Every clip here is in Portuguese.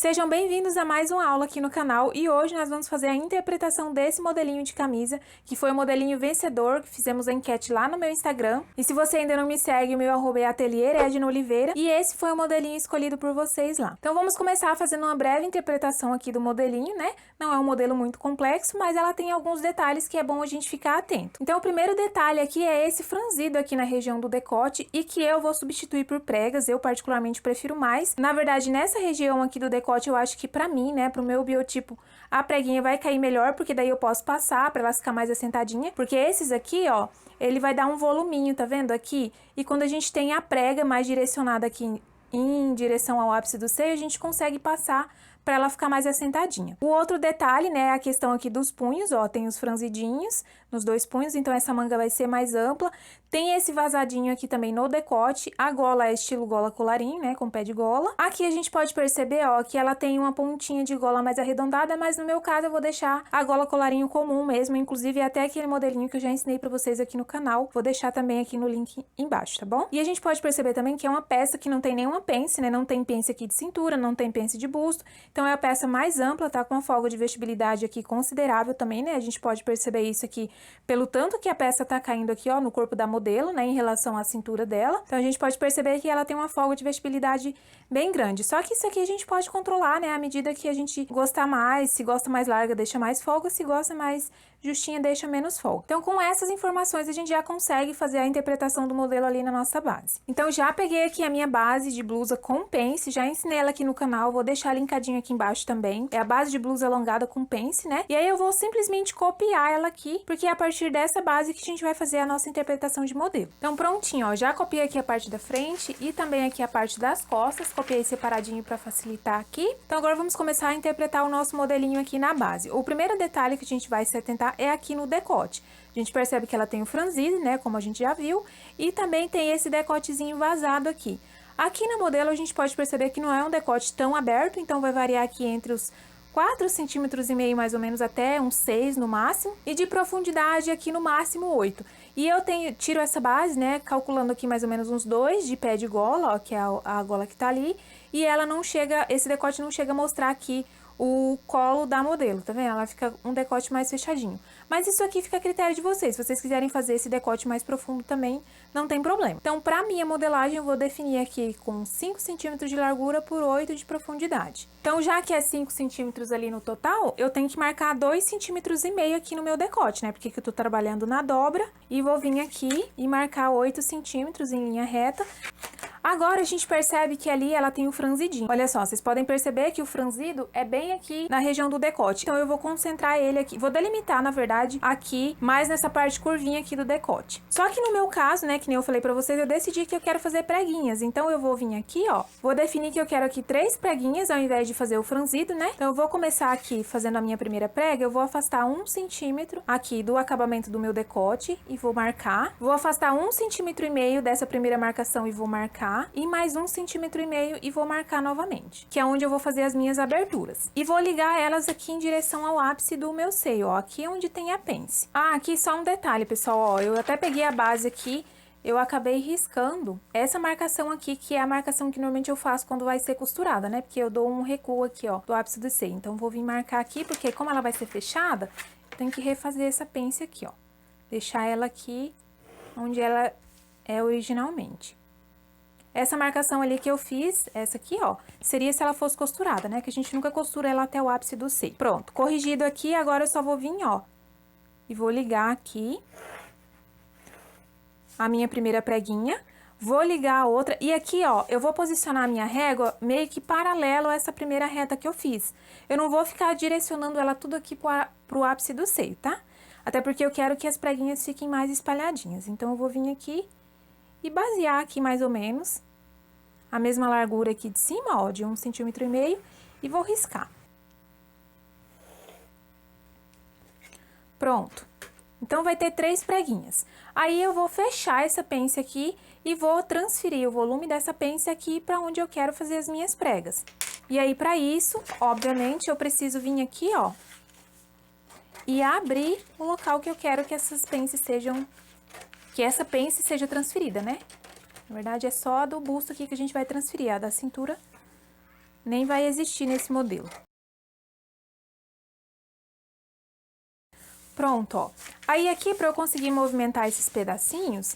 Sejam bem-vindos a mais uma aula aqui no canal e hoje nós vamos fazer a interpretação desse modelinho de camisa, que foi o modelinho vencedor, que fizemos a enquete lá no meu Instagram. E se você ainda não me segue, o meu arroba é Atelier Edna Oliveira, e esse foi o modelinho escolhido por vocês lá. Então vamos começar fazendo uma breve interpretação aqui do modelinho, né? Não é um modelo muito complexo, mas ela tem alguns detalhes que é bom a gente ficar atento. Então o primeiro detalhe aqui é esse franzido aqui na região do decote e que eu vou substituir por pregas, eu particularmente prefiro mais. Na verdade, nessa região aqui do decote, eu acho que pra mim, né, pro meu biotipo, a preguinha vai cair melhor, porque daí eu posso passar pra ela ficar mais assentadinha, porque esses aqui, ó, ele vai dar um voluminho, tá vendo aqui? E quando a gente tem a prega mais direcionada aqui em direção ao ápice do seio, a gente consegue passar para ela ficar mais assentadinha. O outro detalhe, né, é a questão aqui dos punhos, ó, tem os franzidinhos nos dois punhos, então essa manga vai ser mais ampla. Tem esse vazadinho aqui também no decote, a gola é estilo gola colarinho, né, com pé de gola. Aqui a gente pode perceber, ó, que ela tem uma pontinha de gola mais arredondada, mas no meu caso eu vou deixar a gola colarinho comum mesmo, inclusive até aquele modelinho que eu já ensinei para vocês aqui no canal, vou deixar também aqui no link embaixo, tá bom? E a gente pode perceber também que é uma peça que não tem nenhuma pence, né, não tem pence aqui de cintura, não tem pence de busto, então é a peça mais ampla, tá? Com uma folga de vestibilidade aqui considerável também, né? A gente pode perceber isso aqui pelo tanto que a peça tá caindo aqui, ó, no corpo da modelo, né? Em relação à cintura dela. Então, a gente pode perceber que ela tem uma folga de vestibilidade bem grande. Só que isso aqui a gente pode controlar, né? À medida que a gente gostar mais, se gosta mais larga, deixa mais folga, se gosta mais justinha, deixa menos folga. Então, com essas informações, a gente já consegue fazer a interpretação do modelo ali na nossa base. Então, já peguei aqui a minha base de blusa com pence, já ensinei ela aqui no canal, vou deixar linkadinho aqui embaixo também. É a base de blusa alongada com pence, né? E aí eu vou simplesmente copiar ela aqui, porque é a partir dessa base que a gente vai fazer a nossa interpretação de modelo. Então, prontinho, ó, já copiei aqui a parte da frente e também aqui a parte das costas, copiei separadinho para facilitar aqui. Então, agora vamos começar a interpretar o nosso modelinho aqui na base. O primeiro detalhe que a gente vai se atentar é aqui no decote. A gente percebe que ela tem o franzido, né, como a gente já viu, e também tem esse decotezinho vazado aqui. Aqui na modelo a gente pode perceber que não é um decote tão aberto, então vai variar aqui entre os 4,5 centímetros mais ou menos até uns 6 no máximo, e de profundidade aqui no máximo 8. E eu tiro essa base, né, calculando aqui mais ou menos uns 2 de pé de gola, ó, que é a gola que tá ali, e ela não chega, esse decote não chega a mostrar aqui o colo da modelo, tá vendo? Ela fica um decote mais fechadinho. Mas isso aqui fica a critério de vocês. Se vocês quiserem fazer esse decote mais profundo também, não tem problema. Então, pra minha modelagem, eu vou definir aqui com 5 centímetros de largura por 8 de profundidade. Então, já que é 5 centímetros ali no total, eu tenho que marcar 2,5 centímetros aqui no meu decote, né? Porque eu tô trabalhando na dobra e vou vir aqui e marcar 8 centímetros em linha reta. Agora, a gente percebe que ali ela tem o franzidinho. Olha só, vocês podem perceber que o franzido é bem aqui na região do decote. Então, eu vou concentrar ele aqui, vou delimitar, na verdade, aqui, mais nessa parte curvinha aqui do decote. Só que no meu caso, né, que nem eu falei pra vocês, eu decidi que eu quero fazer preguinhas. Então, eu vou vir aqui, ó, vou definir que eu quero aqui 3 preguinhas ao invés de fazer o franzido, né? Então, eu vou começar aqui fazendo a minha primeira prega, eu vou afastar 1 centímetro aqui do acabamento do meu decote e vou marcar. Vou afastar 1,5 centímetro dessa primeira marcação e vou marcar. E mais 1,5 centímetro e vou marcar novamente, que é onde eu vou fazer as minhas aberturas. E vou ligar elas aqui em direção ao ápice do meu seio, ó, aqui é onde tem a pence. Ah, aqui só um detalhe, pessoal, ó, eu até peguei a base aqui, eu acabei riscando essa marcação aqui, que é a marcação que normalmente eu faço quando vai ser costurada, né? Porque eu dou um recuo aqui, ó, do ápice do seio. Então, vou vir marcar aqui, porque como ela vai ser fechada, eu tenho que refazer essa pence aqui, ó. Deixar ela aqui onde ela é originalmente. Essa marcação ali que eu fiz, essa aqui, ó, seria se ela fosse costurada, né? Que a gente nunca costura ela até o ápice do seio. Pronto, corrigido aqui, agora eu só vou vir, ó, e vou ligar aqui a minha primeira preguinha, vou ligar a outra, e aqui, ó, eu vou posicionar a minha régua meio que paralelo a essa primeira reta que eu fiz. Eu não vou ficar direcionando ela tudo aqui pro ápice do seio, tá? Até porque eu quero que as preguinhas fiquem mais espalhadinhas. Então, eu vou vir aqui e basear aqui mais ou menos a mesma largura aqui de cima, ó, de 1,5 centímetro e vou riscar. Pronto. Então, vai ter 3 preguinhas. Aí, eu vou fechar essa pence aqui e vou transferir o volume dessa pence aqui para onde eu quero fazer as minhas pregas. E aí, para isso, obviamente, eu preciso vir aqui, ó, e abrir o local que eu quero que essas pences sejam, que essa pence seja transferida, né? Na verdade, é só a do busto aqui que a gente vai transferir, a da cintura nem vai existir nesse modelo. Pronto, ó. Aí aqui, para eu conseguir movimentar esses pedacinhos,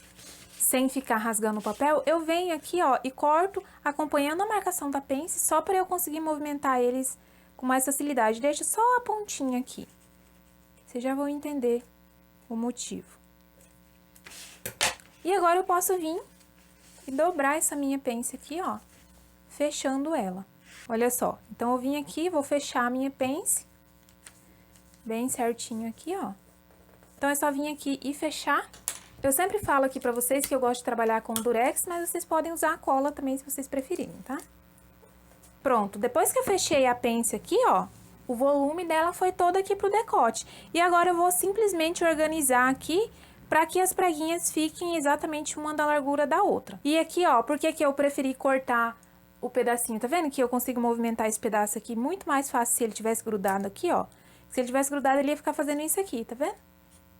sem ficar rasgando o papel, eu venho aqui, ó, e corto acompanhando a marcação da pence, só para eu conseguir movimentar eles com mais facilidade. Deixa só a pontinha aqui. Vocês já vão entender o motivo. E agora eu posso vir e dobrar essa minha pence aqui, ó, fechando ela. Olha só, então eu vim aqui, vou fechar a minha pence, bem certinho aqui, ó. Então, é só vir aqui e fechar. Eu sempre falo aqui pra vocês que eu gosto de trabalhar com durex, mas vocês podem usar a cola também, se vocês preferirem, tá? Pronto, depois que eu fechei a pence aqui, ó, o volume dela foi todo aqui pro decote. E agora eu vou simplesmente organizar aqui para que as preguinhas fiquem exatamente uma da largura da outra. E aqui, ó, por que que eu preferi cortar o pedacinho? Tá vendo que eu consigo movimentar esse pedaço aqui muito mais fácil se ele tivesse grudado aqui, ó. Se ele tivesse grudado, ele ia ficar fazendo isso aqui, tá vendo?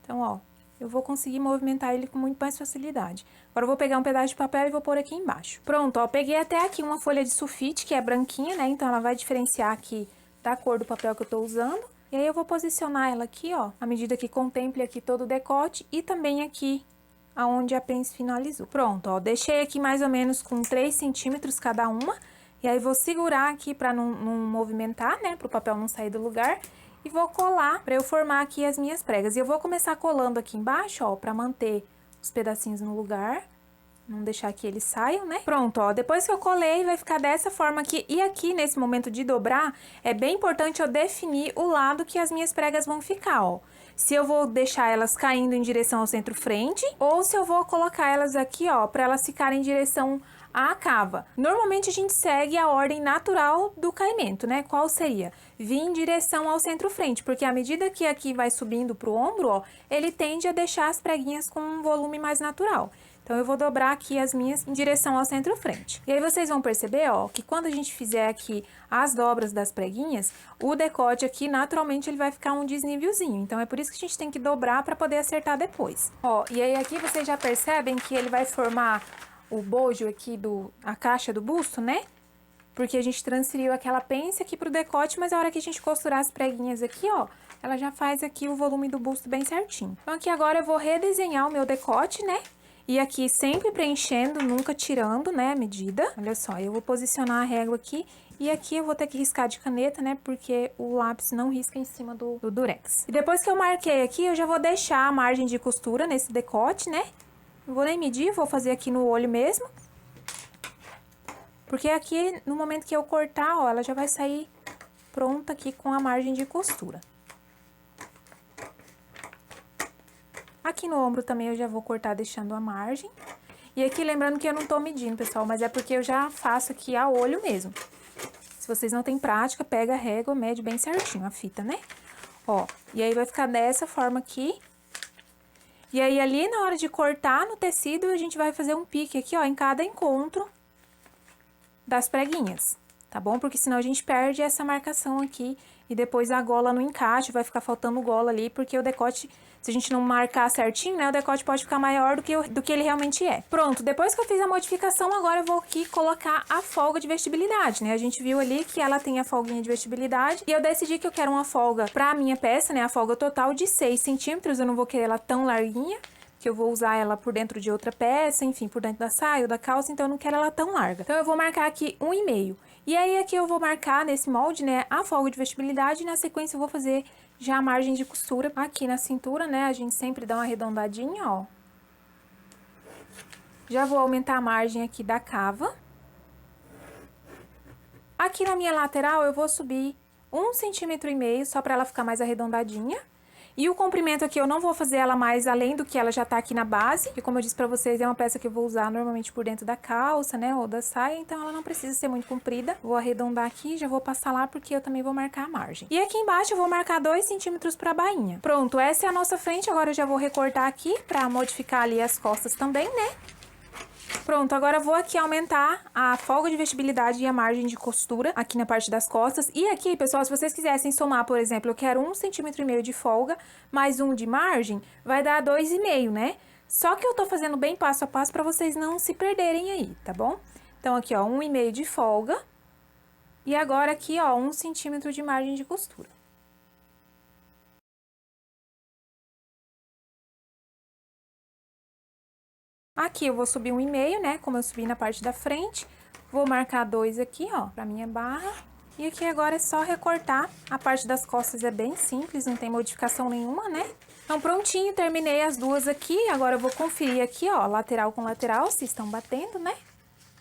Então, ó, eu vou conseguir movimentar ele com muito mais facilidade. Agora, eu vou pegar um pedaço de papel e vou pôr aqui embaixo. Pronto, ó, peguei até aqui uma folha de sulfite, que é branquinha, né? Então, ela vai diferenciar aqui da cor do papel que eu tô usando. E aí, eu vou posicionar ela aqui, ó, à medida que contemple aqui todo o decote e também aqui aonde a pence finalizou. Pronto, ó, deixei aqui mais ou menos com 3 centímetros cada uma. E aí, vou segurar aqui pra não movimentar, né? Pro papel não sair do lugar. E vou colar pra eu formar aqui as minhas pregas. E eu vou começar colando aqui embaixo, ó, pra manter os pedacinhos no lugar. Não deixar que eles saiam, né? Pronto, ó, depois que eu colei, vai ficar dessa forma aqui. E aqui, nesse momento de dobrar, é bem importante eu definir o lado que as minhas pregas vão ficar, ó. Se eu vou deixar elas caindo em direção ao centro-frente, ou se eu vou colocar elas aqui, ó, pra elas ficarem em direção à cava. Normalmente, a gente segue a ordem natural do caimento, né? Qual seria? Vir em direção ao centro-frente, porque à medida que aqui vai subindo pro ombro, ó, ele tende a deixar as preguinhas com um volume mais natural. Então, eu vou dobrar aqui as minhas em direção ao centro-frente. E aí, vocês vão perceber, ó, que quando a gente fizer aqui as dobras das preguinhas, o decote aqui, naturalmente, ele vai ficar um desnívelzinho. Então, é por isso que a gente tem que dobrar para poder acertar depois. Ó, e aí, aqui vocês já percebem que ele vai formar o bojo aqui, a caixa do busto, né? Porque a gente transferiu aquela pence aqui pro decote, mas a hora que a gente costurar as preguinhas aqui, ó, ela já faz aqui o volume do busto bem certinho. Então, aqui agora eu vou redesenhar o meu decote, né? E aqui sempre preenchendo, nunca tirando, né, a medida. Olha só, eu vou posicionar a régua aqui e aqui eu vou ter que riscar de caneta, né, porque o lápis não risca em cima do durex. E depois que eu marquei aqui, eu já vou deixar a margem de costura nesse decote, né? Não vou nem medir, vou fazer aqui no olho mesmo. Porque aqui, no momento que eu cortar, ó, ela já vai sair pronta aqui com a margem de costura. Aqui no ombro também eu já vou cortar deixando a margem. E aqui lembrando que eu não tô medindo, pessoal, mas é porque eu já faço aqui a olho mesmo. Se vocês não têm prática, pega a régua, mede bem certinho a fita, né? Ó, e aí vai ficar dessa forma aqui. E aí ali na hora de cortar no tecido, a gente vai fazer um pique aqui, ó, em cada encontro das preguinhas, tá bom? Porque senão a gente perde essa marcação aqui e depois a gola não encaixa, vai ficar faltando gola ali, porque o decote, se a gente não marcar certinho, né, o decote pode ficar maior do que ele realmente é. Pronto, depois que eu fiz a modificação, agora eu vou aqui colocar a folga de vestibilidade, né? A gente viu ali que ela tem a folguinha de vestibilidade e eu decidi que eu quero uma folga pra minha peça, né, a folga total de 6 centímetros, eu não vou querer ela tão larguinha, que eu vou usar ela por dentro de outra peça, enfim, por dentro da saia ou da calça, então eu não quero ela tão larga. Então, eu vou marcar aqui 1,5. E aí, aqui eu vou marcar nesse molde, né, a folga de vestibilidade e na sequência eu vou fazer já a margem de costura aqui na cintura, né, a gente sempre dá uma arredondadinha, ó. Já vou aumentar a margem aqui da cava. Aqui na minha lateral eu vou subir 1,5 centímetros, só pra ela ficar mais arredondadinha. E o comprimento aqui eu não vou fazer ela mais além do que ela já tá aqui na base, que como eu disse pra vocês, é uma peça que eu vou usar normalmente por dentro da calça, né, ou da saia, então ela não precisa ser muito comprida. Vou arredondar aqui, já vou passar lá porque eu também vou marcar a margem. E aqui embaixo eu vou marcar 2 centímetros pra bainha. Pronto, essa é a nossa frente, agora eu já vou recortar aqui pra modificar ali as costas também, né? Pronto, agora eu vou aqui aumentar a folga de vestibilidade e a margem de costura aqui na parte das costas. E aqui, pessoal, se vocês quisessem somar, por exemplo, eu quero 1,5 centímetros de folga, mais 1 de margem, vai dar 2,5, né? Só que eu tô fazendo bem passo a passo pra vocês não se perderem aí, tá bom? Então, aqui, ó, 1,5 de folga E agora aqui, ó, 1 centímetro de margem de costura. Aqui eu vou subir 1,5, né, como eu subi na parte da frente. Vou marcar 2 aqui, ó, pra minha barra. E aqui agora é só recortar. A parte das costas é bem simples, não tem modificação nenhuma, né? Então, prontinho, terminei as duas aqui. Agora eu vou conferir aqui, ó, lateral com lateral, se estão batendo, né?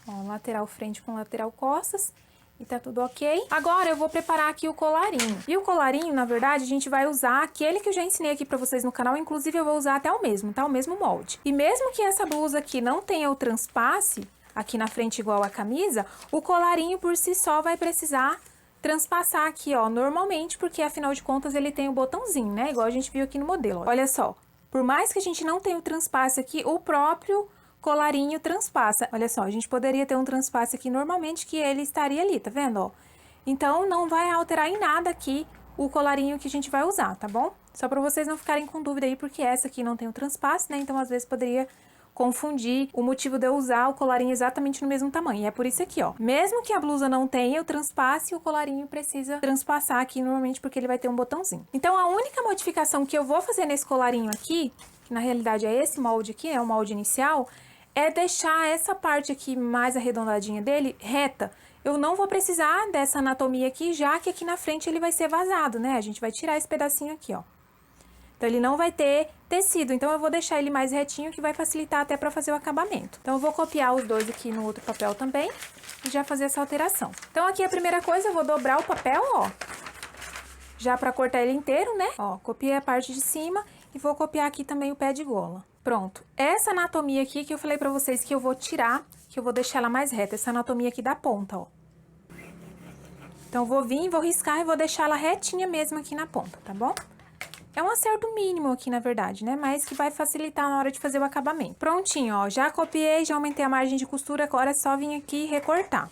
Ó, lateral frente com lateral costas. E tá tudo ok. Agora eu vou preparar aqui o colarinho. E o colarinho, na verdade, a gente vai usar aquele que eu já ensinei aqui pra vocês no canal. Inclusive, eu vou usar até o mesmo, tá? O mesmo molde. E mesmo que essa blusa aqui não tenha o transpasse aqui na frente igual a camisa, o colarinho por si só vai precisar transpassar aqui, ó, normalmente, porque afinal de contas ele tem o botãozinho, né? Igual a gente viu aqui no modelo, ó. Olha só, por mais que a gente não tenha o transpasse aqui, o próprio colarinho transpassa. Olha só, a gente poderia ter um transpasse aqui normalmente que ele estaria ali, tá vendo, ó? Então, não vai alterar em nada aqui o colarinho que a gente vai usar, tá bom? Só pra vocês não ficarem com dúvida aí, porque essa aqui não tem o transpasse, né? Então, às vezes, poderia confundir o motivo de eu usar o colarinho exatamente no mesmo tamanho. E é por isso aqui, ó. Mesmo que a blusa não tenha o transpasse, o colarinho precisa transpassar aqui normalmente, porque ele vai ter um botãozinho. Então, a única modificação que eu vou fazer nesse colarinho aqui, que na realidade é esse molde aqui, é o molde inicial, é deixar essa parte aqui mais arredondadinha dele reta. Eu não vou precisar dessa anatomia aqui, já que aqui na frente ele vai ser vazado, né? A gente vai tirar esse pedacinho aqui, ó. Então, ele não vai ter tecido, então eu vou deixar ele mais retinho, que vai facilitar até pra fazer o acabamento. Então, eu vou copiar os dois aqui no outro papel também e já fazer essa alteração. Então, aqui a primeira coisa, eu vou dobrar o papel, ó, já pra cortar ele inteiro, né? Ó, copiei a parte de cima e vou copiar aqui também o pé de gola. Pronto. Essa anatomia aqui que eu falei pra vocês que eu vou tirar, que eu vou deixar ela mais reta, essa anatomia aqui da ponta, ó. Então, eu vou vir, vou riscar e vou deixar ela retinha mesmo aqui na ponta, tá bom? É um acerto mínimo aqui, na verdade, né? Mas que vai facilitar na hora de fazer o acabamento. Prontinho, ó. Já copiei, já aumentei a margem de costura, agora é só vir aqui e recortar.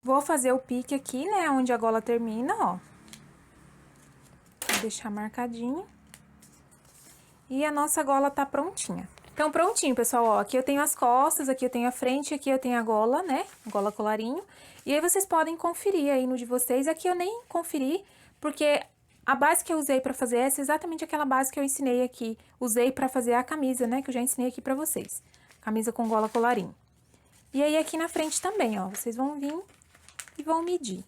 Vou fazer o pique aqui, né? Onde a gola termina, ó. Vou deixar marcadinho. E a nossa gola tá prontinha. Então, prontinho, pessoal, ó. Aqui eu tenho as costas, aqui eu tenho a frente, aqui eu tenho a gola, né? Gola colarinho. E aí, vocês podem conferir aí no de vocês. Aqui eu nem conferi, porque a base que eu usei pra fazer essa é exatamente aquela base que eu ensinei aqui. Usei pra fazer a camisa, né? Que eu já ensinei aqui pra vocês. Camisa com gola colarinho. E aí, aqui na frente também, ó. Vocês vão vir e vão medir.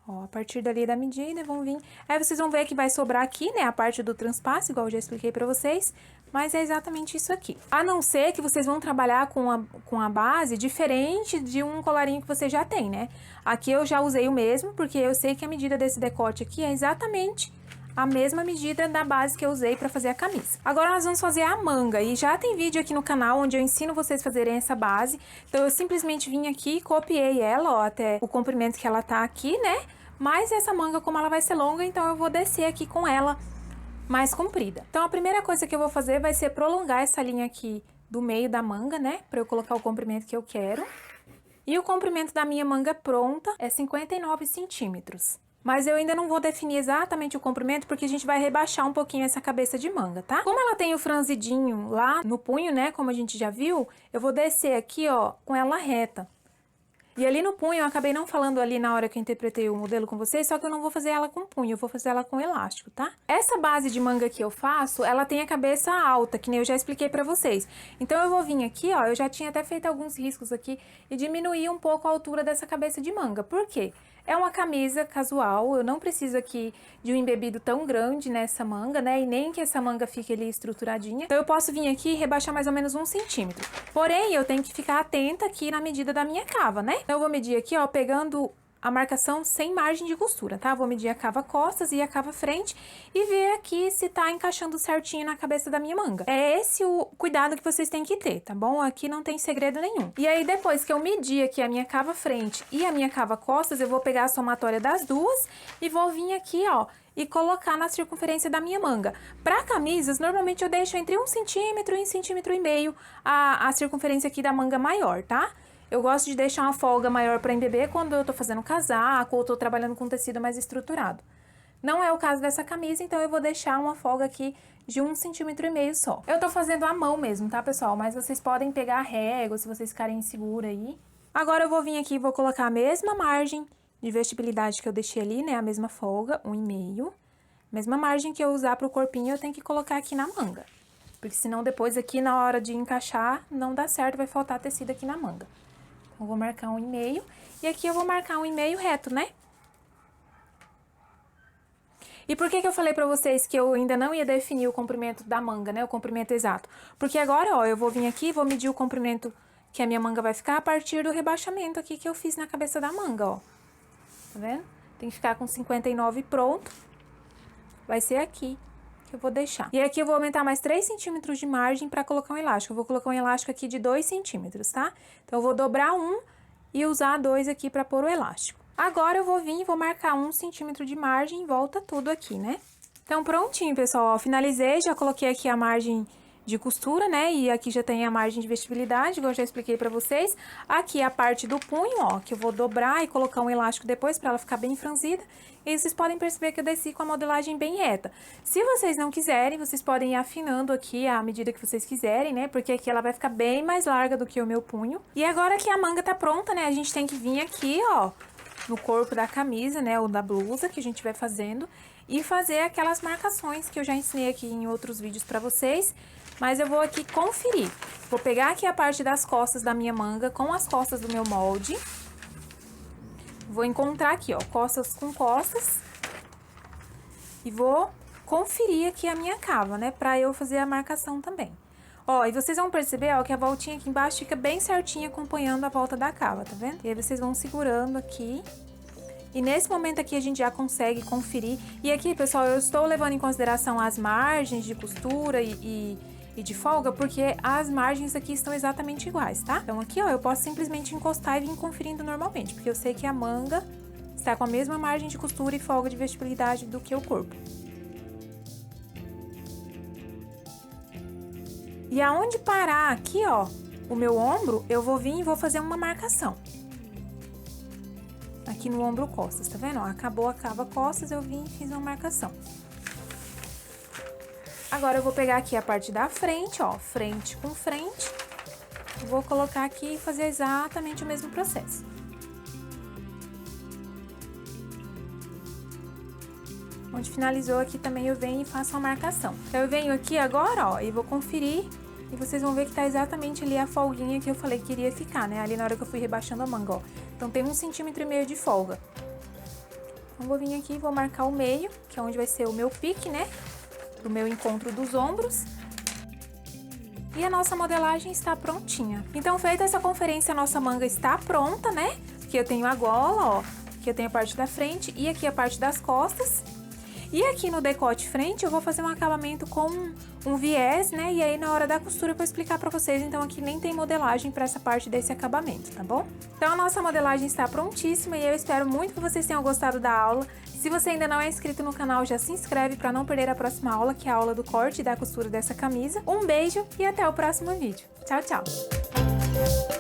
Ó, a partir dali da medida, vão vir... Aí, vocês vão ver que vai sobrar aqui, né? A parte do transpasse, igual eu já expliquei pra vocês. Mas é exatamente isso aqui. A não ser que vocês vão trabalhar com a base diferente de um colarinho que você já tem, né? Aqui eu já usei o mesmo, porque eu sei que a medida desse decote aqui é exatamente a mesma medida da base que eu usei pra fazer a camisa. Agora nós vamos fazer a manga. E já tem vídeo aqui no canal onde eu ensino vocês a fazerem essa base. Então eu simplesmente vim aqui e copiei ela, ó, até o comprimento que ela tá aqui, né? Mas essa manga, como ela vai ser longa, então eu vou descer aqui com ela mais comprida. Então, a primeira coisa que eu vou fazer vai ser prolongar essa linha aqui do meio da manga, né? Pra eu colocar o comprimento que eu quero. E o comprimento da minha manga pronta é 59 centímetros. Mas eu ainda não vou definir exatamente o comprimento, porque a gente vai rebaixar um pouquinho essa cabeça de manga, tá? Como ela tem o franzidinho lá no punho, né? Como a gente já viu, eu vou descer aqui, ó, com ela reta. E ali no punho, eu acabei não falando ali na hora que eu interpretei o modelo com vocês, só que eu não vou fazer ela com punho, eu vou fazer ela com elástico, tá? Essa base de manga que eu faço, ela tem a cabeça alta, que nem eu já expliquei pra vocês. Então, eu vou vir aqui, ó, eu já tinha até feito alguns riscos aqui e diminuir um pouco a altura dessa cabeça de manga. Por quê? É uma camisa casual, eu não preciso aqui de um embebido tão grande nessa manga, né? E nem que essa manga fique ali estruturadinha. Então, eu posso vir aqui e rebaixar mais ou menos 1 centímetro. Porém, eu tenho que ficar atenta aqui na medida da minha cava, né? Então, eu vou medir aqui, ó, pegando a marcação sem margem de costura, tá? Vou medir a cava costas e a cava frente e ver aqui se tá encaixando certinho na cabeça da minha manga. É esse o cuidado que vocês têm que ter, tá bom? Aqui não tem segredo nenhum. E aí, depois que eu medir aqui a minha cava frente e a minha cava costas, eu vou pegar a somatória das duas e vou vir aqui, ó, e colocar na circunferência da minha manga. Para camisas, normalmente eu deixo entre 1 centímetro e 1,5 centímetro a circunferência aqui da manga maior, tá? Eu gosto de deixar uma folga maior para embeber quando eu tô fazendo casaco ou tô trabalhando com tecido mais estruturado. Não é o caso dessa camisa, então eu vou deixar uma folga aqui de 1,5 centímetro só. Eu tô fazendo à mão mesmo, tá, pessoal? Mas vocês podem pegar a régua, se vocês ficarem inseguros aí. Agora eu vou vir aqui e vou colocar a mesma margem de vestibilidade que eu deixei ali, né? A mesma folga, 1,5. Mesma margem que eu usar pro corpinho, eu tenho que colocar aqui na manga. Porque senão depois aqui na hora de encaixar, não dá certo, vai faltar tecido aqui na manga. Então, eu vou marcar 1,5. E aqui eu vou marcar 1,5 reto, né? E por que que eu falei pra vocês que eu ainda não ia definir o comprimento da manga, né? O comprimento exato. Porque agora, ó, eu vou vir aqui e vou medir o comprimento que a minha manga vai ficar a partir do rebaixamento aqui que eu fiz na cabeça da manga, ó. Tá vendo? Tem que ficar com 59 pronto. Vai ser aqui que eu vou deixar. E aqui eu vou aumentar mais 3 centímetros de margem pra colocar um elástico. Eu vou colocar um elástico aqui de 2 centímetros, tá? Então, eu vou dobrar um e usar 2 aqui pra pôr o elástico. Agora, eu vou vir e vou marcar 1 centímetro de margem e volta tudo aqui, né? Então, prontinho, pessoal, ó, finalizei, já coloquei aqui a margem de costura, né? E aqui já tem a margem de vestibilidade, igual eu já expliquei pra vocês. Aqui a parte do punho, ó, que eu vou dobrar e colocar um elástico depois pra ela ficar bem franzida. E vocês podem perceber que eu desci com a modelagem bem reta. Se vocês não quiserem, vocês podem ir afinando aqui à medida que vocês quiserem, né? Porque aqui ela vai ficar bem mais larga do que o meu punho. E agora que a manga tá pronta, né? A gente tem que vir aqui, ó, no corpo da camisa, né, ou da blusa que a gente vai fazendo, e fazer aquelas marcações que eu já ensinei aqui em outros vídeos pra vocês, mas eu vou aqui conferir. Vou pegar aqui a parte das costas da minha manga com as costas do meu molde. Vou encontrar aqui, ó, costas com costas, e vou conferir aqui a minha cava, né, pra eu fazer a marcação também. Ó, e vocês vão perceber, ó, que a voltinha aqui embaixo fica bem certinha acompanhando a volta da cava, tá vendo? E aí vocês vão segurando aqui. E nesse momento aqui a gente já consegue conferir. E aqui, pessoal, eu estou levando em consideração as margens de costura e de folga, porque as margens aqui estão exatamente iguais, tá? Então aqui, ó, eu posso simplesmente encostar e vir conferindo normalmente, porque eu sei que a manga está com a mesma margem de costura e folga de vestibilidade do que o corpo. E aonde parar aqui, ó, o meu ombro, eu vou vir e vou fazer uma marcação. Aqui no ombro costas, tá vendo? Ó, acabou a cava costas, eu vim e fiz uma marcação. Agora, eu vou pegar aqui a parte da frente, ó, frente com frente. Vou colocar aqui e fazer exatamente o mesmo processo. Onde finalizou aqui também eu venho e faço uma marcação. Então, eu venho aqui agora, ó, e vou conferir. E vocês vão ver que tá exatamente ali a folguinha que eu falei que iria ficar, né? Ali na hora que eu fui rebaixando a manga, ó. Então, tem 1,5 centímetro de folga. Então, vou vir aqui e vou marcar o meio, que é onde vai ser o meu pique, né? Pro meu encontro dos ombros. E a nossa modelagem está prontinha. Então, feita essa conferência, a nossa manga está pronta, né? Aqui eu tenho a gola, ó. Aqui eu tenho a parte da frente e aqui a parte das costas. E aqui no decote frente eu vou fazer um acabamento com um viés, né? E aí na hora da costura eu vou explicar pra vocês, então aqui nem tem modelagem pra essa parte desse acabamento, tá bom? Então a nossa modelagem está prontíssima e eu espero muito que vocês tenham gostado da aula. Se você ainda não é inscrito no canal, já se inscreve pra não perder a próxima aula, que é a aula do corte e da costura dessa camisa. Um beijo e até o próximo vídeo. Tchau, tchau!